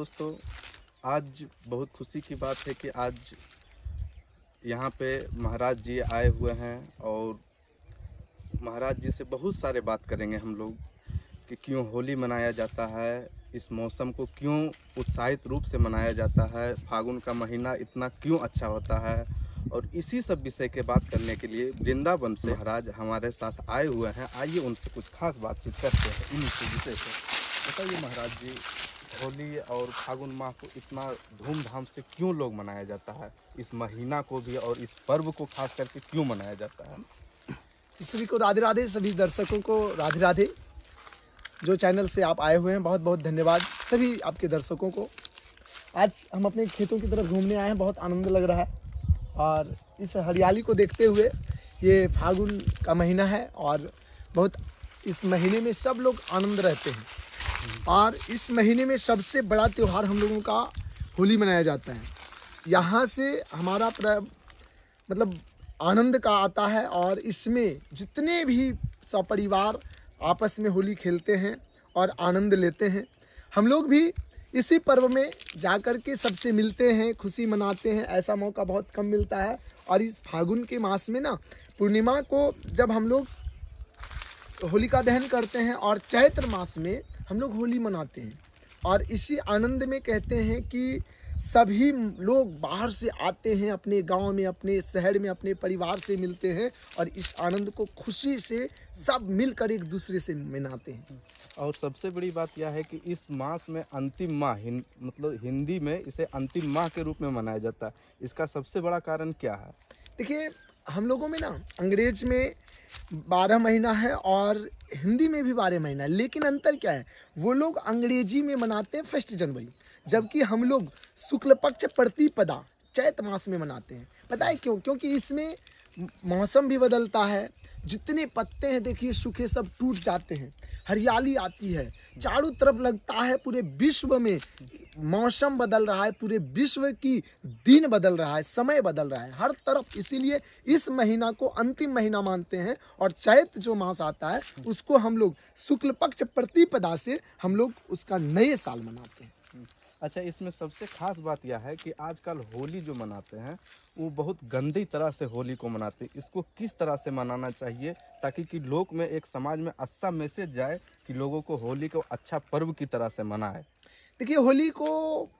दोस्तों, आज बहुत खुशी की बात है कि आज यहाँ पे महाराज जी आए हुए हैं और महाराज जी से बहुत सारे बात करेंगे हम लोग कि क्यों होली मनाया जाता है, इस मौसम को क्यों उत्साहित रूप से मनाया जाता है, फागुन का महीना इतना क्यों अच्छा होता है। और इसी सब विषय के बात करने के लिए वृंदावन से महाराज हमारे साथ आए हुए हैं। आइए उनसे कुछ खास बातचीत करते हैं इन्हीं के विषय से। बताइए महाराज जी, होली और फागुन माह को इतना धूमधाम से क्यों लोग मनाया जाता है, इस महीना को भी और इस पर्व को खास करके क्यों मनाया जाता है? सभी को राधे राधे, सभी दर्शकों को राधे राधे। जो चैनल से आप आए हुए हैं, बहुत बहुत धन्यवाद सभी आपके दर्शकों को। आज हम अपने खेतों की तरफ घूमने आए हैं, बहुत आनंद लग रहा है। और इस हरियाली को देखते हुए, ये फागुन का महीना है और बहुत इस महीने में सब लोग आनंद रहते हैं। और इस महीने में सबसे बड़ा त्यौहार हम लोगों का होली मनाया जाता है। यहाँ से हमारा मतलब आनंद का आता है और इसमें जितने भी सपरिवार आपस में होली खेलते हैं और आनंद लेते हैं। हम लोग भी इसी पर्व में जाकर के सबसे मिलते हैं, खुशी मनाते हैं। ऐसा मौका बहुत कम मिलता है। और इस फागुन के मास में ना, पूर्णिमा को जब हम लोग होलिका दहन करते हैं और चैत्र मास में हम लोग होली मनाते हैं। और इसी आनंद में कहते हैं कि सभी लोग बाहर से आते हैं, अपने गांव में, अपने शहर में, अपने परिवार से मिलते हैं और इस आनंद को खुशी से सब मिलकर एक दूसरे से मनाते हैं। और सबसे बड़ी बात यह है कि इस मास में अंतिम माह मतलब हिंदी में इसे अंतिम माह के रूप में मनाया जाता है। इसका सबसे बड़ा कारण क्या है? देखिए, हम लोगों में ना अंग्रेज में 12 महीना है और हिंदी में भी 12 महीना है, लेकिन अंतर क्या है? वो लोग अंग्रेजी में मनाते हैं 1 जनवरी, जबकि हम लोग शुक्ल पक्ष प्रतिपदा चैत मास में मनाते हैं। पता है क्यों? क्योंकि इसमें मौसम भी बदलता है। जितने पत्ते हैं देखिए सूखे, सब टूट जाते हैं, हरियाली आती है, चारों तरफ लगता है पूरे विश्व में मौसम बदल रहा है, पूरे विश्व की दिन बदल रहा है, समय बदल रहा है हर तरफ। इसीलिए इस महीना को अंतिम महीना मानते हैं और चैत जो मास आता है उसको हम लोग शुक्ल पक्ष प्रतिपदा से हम लोग उसका नए साल मनाते हैं। अच्छा, इसमें सबसे खास बात यह है कि आजकल होली जो मनाते हैं वो बहुत गंदी तरह से होली को मनाते हैं। इसको किस तरह से मनाना चाहिए ताकि कि लोग में एक समाज में अच्छा मैसेज जाए कि लोगों को होली को अच्छा पर्व की तरह से मनाए? देखिए, होली को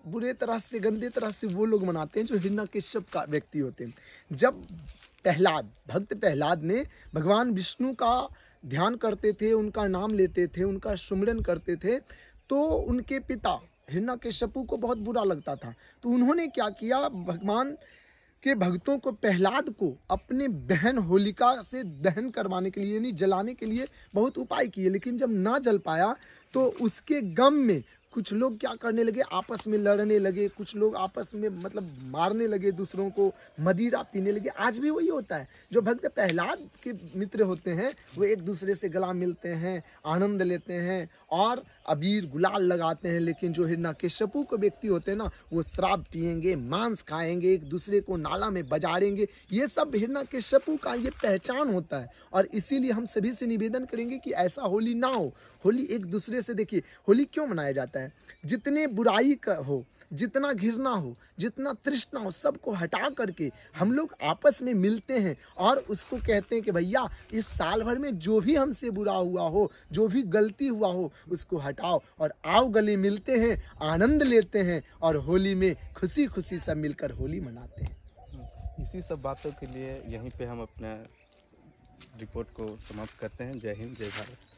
बुरे तरह से, गंदे तरह से वो लोग मनाते हैं जो हिरण्यकश्यप का व्यक्ति होते हैं। जब भक्त प्रहलाद ने भगवान विष्णु का ध्यान करते थे, उनका नाम लेते थे, उनका सुमिरन करते थे, तो उनके पिता हिरण्यकश्यपु को बहुत बुरा लगता था। तो उन्होंने क्या किया, भगवान के भक्तों को, प्रहलाद को अपने बहन होलिका से दहन करवाने के लिए, यानी जलाने के लिए बहुत उपाय किए। लेकिन जब ना जल पाया तो उसके गम में कुछ लोग क्या करने लगे, आपस में लड़ने लगे। कुछ लोग आपस में मतलब मारने लगे दूसरों को, मदिरा पीने लगे। आज भी वही होता है। जो भक्त प्रहलाद के मित्र होते हैं वो एक दूसरे से गला मिलते हैं, आनंद लेते हैं और अबीर गुलाल लगाते हैं। लेकिन जो हिरण्यकश्यपु के व्यक्ति होते हैं ना, वो शराब पिएंगे, मांस खाएंगे, एक दूसरे को नाला में बजाड़ेंगे। ये सब हिरण्यकश्यपु का ये पहचान होता है। और इसीलिए हम सभी से निवेदन करेंगे कि ऐसा होली ना हो। होली एक दूसरे से, देखिए होली क्यों मनाया जाता है? जितने बुराई का हो, जितना घृणा हो, जितना तृष्णा हो, सबको हटा करके हम लोग आपस में मिलते हैं और उसको कहते हैं कि भैया इस साल भर में जो भी हमसे बुरा हुआ हो, जो भी गलती हुआ हो, उसको हटाओ और आओ गले मिलते हैं, आनंद लेते हैं और होली में खुशी खुशी सब मिलकर होली मनाते हैं। इसी सब बातों के लिए यहीं पे हम अपने रिपोर्ट को समाप्त करते हैं। जय हिंद, जय भारत।